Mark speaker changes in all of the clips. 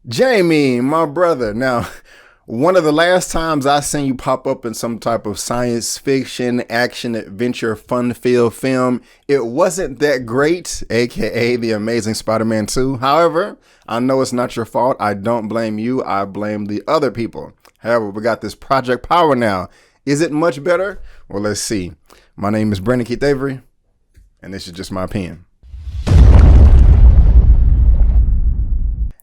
Speaker 1: Jamie, my brother. Now, one of the last times I seen you pop up in some type of science fiction, action, adventure, fun-filled film, it wasn't that great, aka The Amazing Spider-Man 2. However, I know it's not your fault. I don't blame you. I blame the other people. However, we got this Project Power now. Is it much better? Well, let's see. My name is Brandon Keith Avery, and this is just my opinion.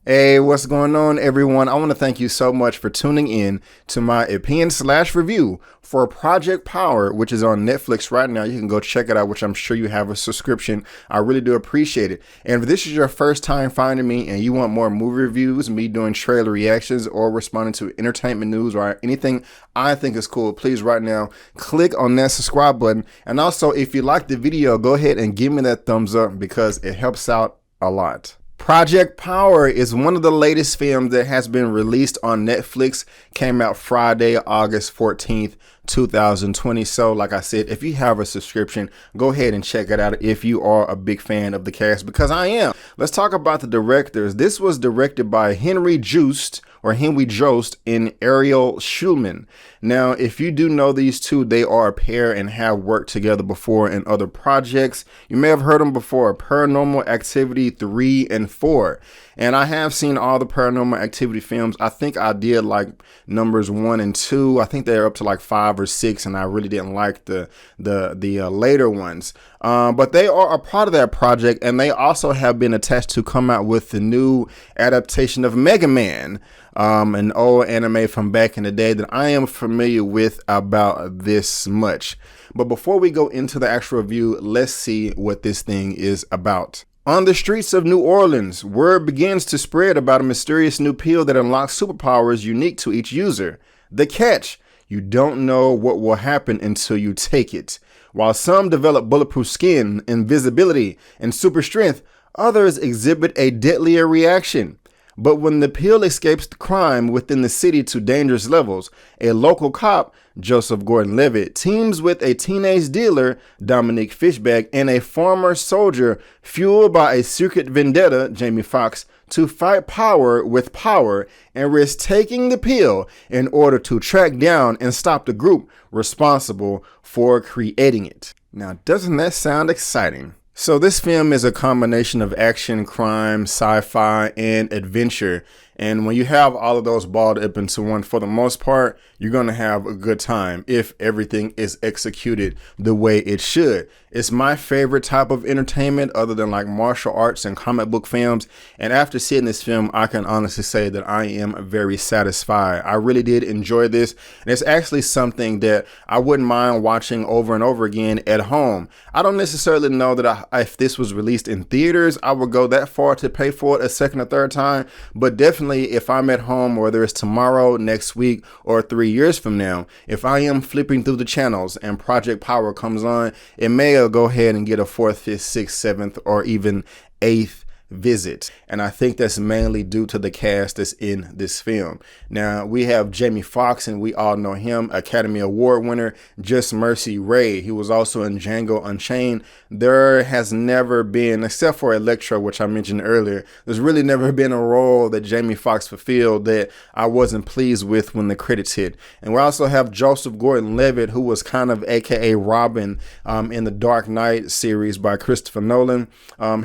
Speaker 1: Hey, what's going on, everyone? I want to thank you so much for tuning in to my opinion/review for Project Power, which is on Netflix right now. You can go check it out, which I'm sure you have a subscription. I really do appreciate it. And if this is your first time finding me and you want more movie reviews, me doing trailer reactions, or responding to entertainment news or anything I think is cool, please right now click on that subscribe button. And also, if you like the video, go ahead and give me that thumbs up because it helps out a lot. Project Power is one of the latest films that has been released on Netflix. Came out Friday, August 14th, 2020. So like I said, if you have a subscription, go ahead and check it out if you are a big fan of the cast, because I am. Let's talk about the directors. This was directed by Henry Joost and Ariel Schulman. Now, if you do know these two, they are a pair and have worked together before in other projects. You may have heard them before, Paranormal Activity 3 and 4. And I have seen all the Paranormal Activity films. I think I did like numbers 1 and 2. I think they're up to like 5 or 6, and I really didn't like the later ones. But they are a part of that project, and they also have been attached to come out with the new adaptation of Mega Man, an old anime from back in the day that I am familiar with about this much. But before we go into the actual review, let's see what this thing is about. On the streets of New Orleans, word begins to spread about a mysterious new pill that unlocks superpowers unique to each user. The catch: you don't know what will happen until you take it. While some develop bulletproof skin, invisibility, and super strength, others exhibit a deadlier reaction. But when the pill escapes the crime within the city to dangerous levels, a local cop, Joseph Gordon-Levitt, teams with a teenage dealer, Dominique Fishback, and a former soldier, fueled by a secret vendetta, Jamie Foxx, to fight power with power and risk taking the pill in order to track down and stop the group responsible for creating it. Now, doesn't that sound exciting? So this film is a combination of action, crime, sci-fi, and adventure. And when you have all of those balled up into one, for the most part, you're going to have a good time if everything is executed the way it should. It's my favorite type of entertainment other than like martial arts and comic book films. And after seeing this film, I can honestly say that I am very satisfied. I really did enjoy this. And it's actually something that I wouldn't mind watching over and over again at home. I don't necessarily know that if this was released in theaters, I would go that far to pay for it a second or third time. But definitely if I'm at home, whether it's tomorrow, next week, or 3 years from now, if I am flipping through the channels and Project Power comes on, it may go ahead and get a 4th, 5th, 6th, 7th, or even 8th visit. And I think that's mainly due to the cast that's in this film. Now, we have Jamie Foxx, and we all know him, Academy Award winner, Just Mercy Ray. He was also in Django Unchained. There has never been, except for Electro, which I mentioned earlier, there's really never been a role that Jamie Foxx fulfilled that I wasn't pleased with when the credits hit. And we also have Joseph Gordon-Levitt, who was kind of AKA Robin in the Dark Knight series by Christopher Nolan.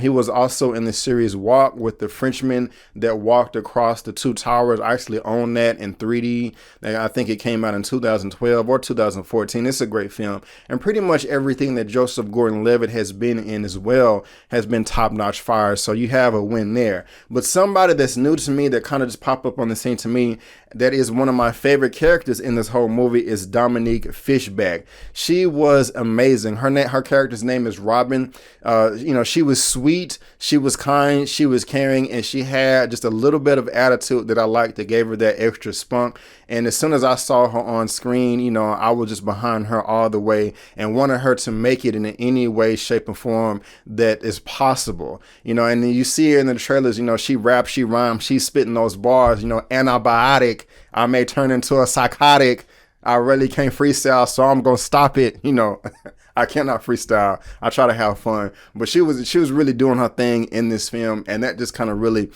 Speaker 1: He was also in the series Walk with the Frenchman that walked across the two towers. I actually own that in 3D. I think it came out in 2012 or 2014. It's a great film. And pretty much everything that Joseph Gordon-Levitt has been in as well has been top-notch fire. So you have a win there. But somebody that's new to me that kind of just popped up on the scene to me that is one of my favorite characters in this whole movie is Dominique Fishback. She was amazing. Her character's name is Robin. She was sweet, she was kind, she was caring, and she had just a little bit of attitude that I liked that gave her that extra spunk. And as soon as I saw her on screen, I was just behind her all the way and wanted her to make it in any way, shape, or form that is possible. And then you see her in the trailers, she raps, she rhymes, she's spitting those bars, antibiotic, I may turn into a psychotic, I really can't freestyle, so I'm going to stop it. I cannot freestyle. I try to have fun, but she was really doing her thing in this film, and that just kind of really,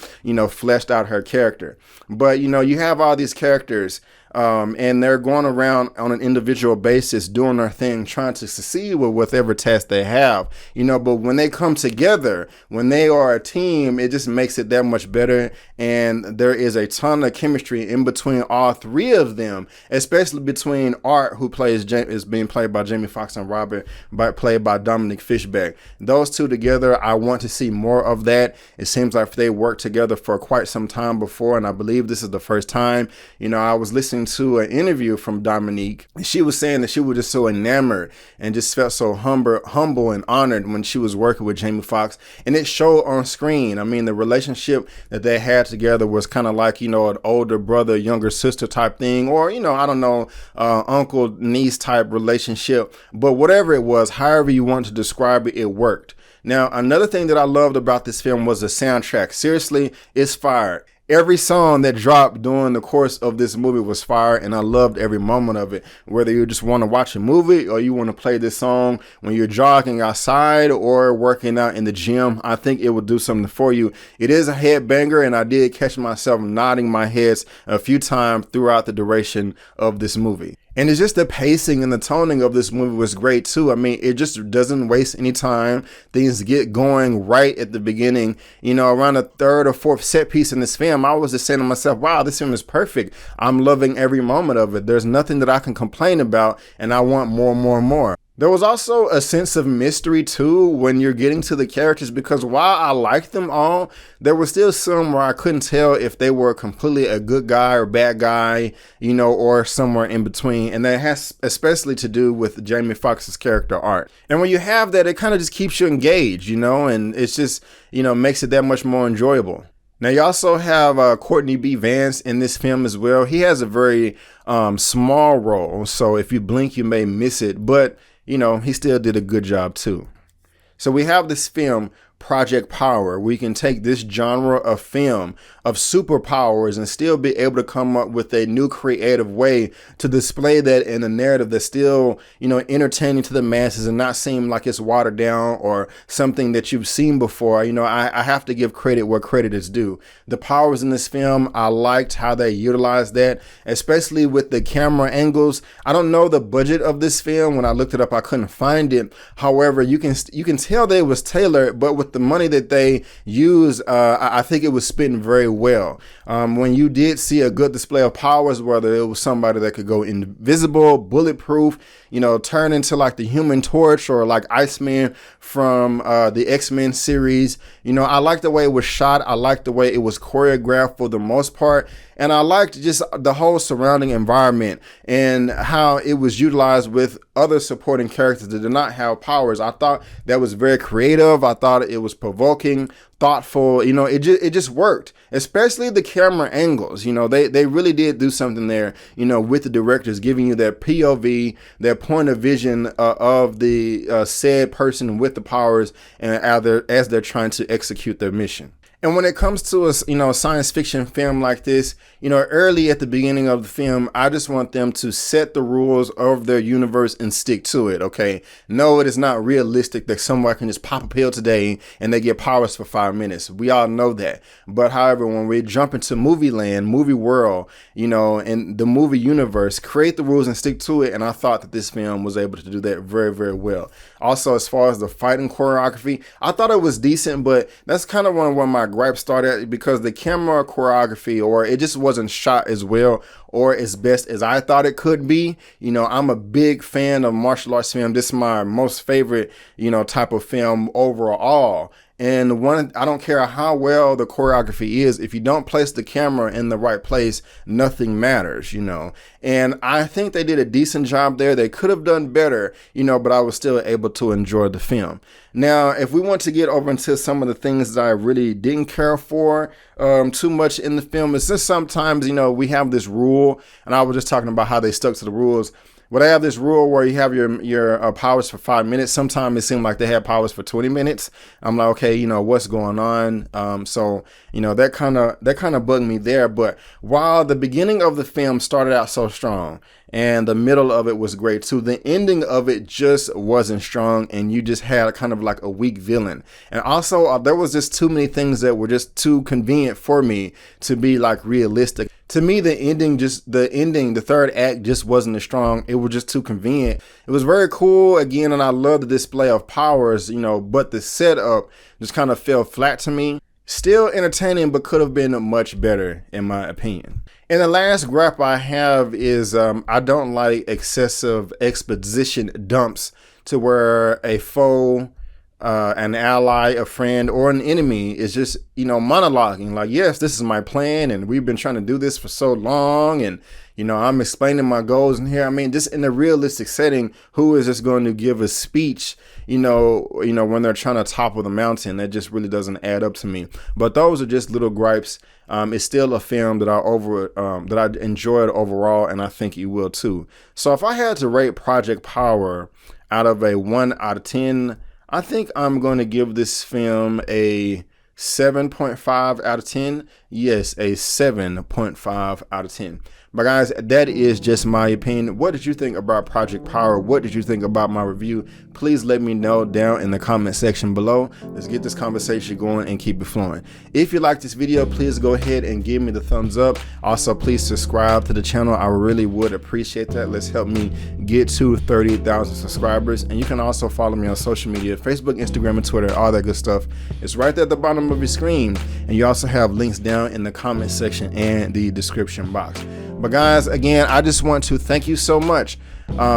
Speaker 1: fleshed out her character. But you have all these characters, and they're going around on an individual basis doing their thing, trying to succeed with whatever task they have, but when they come together, when they are a team, it just makes it that much better. And there is a ton of chemistry in between all three of them, especially between Art, who is being played by Jamie Foxx, and Robert, played by Dominic Fishback. Those two together, I want to see more of that. It seems like they worked together for quite some time before, and I believe this is the first time. I was listening to an interview from Dominique, and she was saying that she was just so enamored and just felt so humble and honored when she was working with Jamie Foxx, and it showed on screen. I mean, the relationship that they had together was kind of like, an older brother, younger sister type thing, or, I don't know, uncle, niece type relationship. But whatever it was, however you want to describe it, it worked. Now, another thing that I loved about this film was the soundtrack. Seriously, it's fire. Every song that dropped during the course of this movie was fire, and I loved every moment of it. Whether you just want to watch a movie or you want to play this song when you're jogging outside or working out in the gym, I think it will do something for you. It is a headbanger, and I did catch myself nodding my head a few times throughout the duration of this movie. And it's just the pacing and the toning of this movie was great too. I mean, it just doesn't waste any time. Things get going right at the beginning. Around the third or fourth set piece in this film, I was just saying to myself, wow, this film is perfect. I'm loving every moment of it. There's nothing that I can complain about, and I want more and more and more. There was also a sense of mystery too when you're getting to the characters, because while I liked them all, there was still some where I couldn't tell if they were completely a good guy or bad guy, or somewhere in between. And that has especially to do with Jamie Foxx's character Art. And when you have that, it kind of just keeps you engaged, and it's just, makes it that much more enjoyable. Now, you also have Courtney B. Vance in this film as well. He has a very small role, so if you blink, you may miss it. But he still did a good job too. So we have this film, Project Power. We can take this genre of film of superpowers and still be able to come up with a new creative way to display that in a narrative that's still, entertaining to the masses and not seem like it's watered down or something that you've seen before. I have to give credit where credit is due. The powers in this film, I liked how they utilized that, especially with the camera angles. I don't know the budget of this film. When I looked it up, I couldn't find it. However, you can tell that it was tailored, but with the money that they use, I think it was spent very well. When you did see a good display of powers, whether it was somebody that could go invisible, bulletproof, turn into like the Human Torch or like Iceman from the X-Men series. I liked the way it was shot. I liked the way it was choreographed for the most part. And I liked just the whole surrounding environment and how it was utilized with other supporting characters that did not have powers. I thought that was very creative. I thought it was provoking, thoughtful. It just worked, especially the camera angles. They really did do something there, with the directors, giving you that POV, that point of vision of the said person with the powers, and as they're trying to execute their mission. And when it comes to a science fiction film like this, early at the beginning of the film, I just want them to set the rules of their universe and stick to it. Okay. No, it is not realistic that someone can just pop a pill today and they get powers for 5 minutes. We all know that. But however, when we jump into movie land, movie world, and the movie universe, create the rules and stick to it. And I thought that this film was able to do that very, very well. Also, as far as the fighting choreography, I thought it was decent, but that's kind of one of my gripes started, because the camera choreography, or it just wasn't shot as well or as best as I thought it could be. I'm a big fan of martial arts film. This is my most favorite, type of film overall. And I don't care how well the choreography is, if you don't place the camera in the right place, nothing matters, And I think they did a decent job there. They could have done better, but I was still able to enjoy the film. Now, if we want to get over into some of the things that I really didn't care for too much in the film, it's just sometimes, we have this rule, and I was just talking about how they stuck to the rules. Well, they have this rule where you have your powers for 5 minutes. Sometimes it seemed like they had powers for 20 minutes. I'm like, okay, you know, what's going on? So, you know, that kind of bugged me there. But while the beginning of the film started out so strong and the middle of it was great too, the ending of it just wasn't strong, and you just had kind of like a weak villain. And also there was just too many things that were just too convenient for me to be like realistic. To me, the third act just wasn't as strong. It was just too convenient. It was very cool again, and I love the display of powers, you know, but the setup just kind of fell flat to me. Still entertaining, but could have been much better in my opinion. And the last gripe I have is I don't like excessive exposition dumps to where a foe, an ally, a friend, or an enemy is just, you know, monologuing like, yes, this is my plan, and we've been trying to do this for so long, and, you know, I'm explaining my goals in here. I mean, just in a realistic setting, who is just going to give a speech, you know, when they're trying to topple the mountain? That just really doesn't add up to me. But those are just little gripes. It's still a film that I enjoyed overall, and I think you will too. So if I had to rate Project Power out of a 1 out of 10, I think I'm going to give this film a 7.5 out of 10. Yes, a 7.5 out of 10. But guys, that is just my opinion. What did you think about Project Power? What did you think about my review? Please let me know down in the comment section below. Let's get this conversation going and keep it flowing. If you like this video, please go ahead and give me the thumbs up. Also, please subscribe to the channel. I really would appreciate that. Let's help me get to 30,000 subscribers. And you can also follow me on social media, Facebook, Instagram, and Twitter, all that good stuff. It's right there at the bottom of your screen. And you also have links down in the comment section and the description box. But guys, again, I just want to thank you so much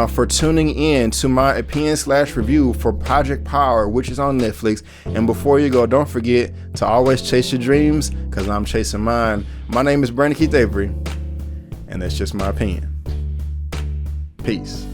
Speaker 1: for tuning in to my opinion/review for Project Power, which is on Netflix. And before you go, don't forget to always chase your dreams, because I'm chasing mine. My name is Brandon Keith Avery, and that's just my opinion. Peace.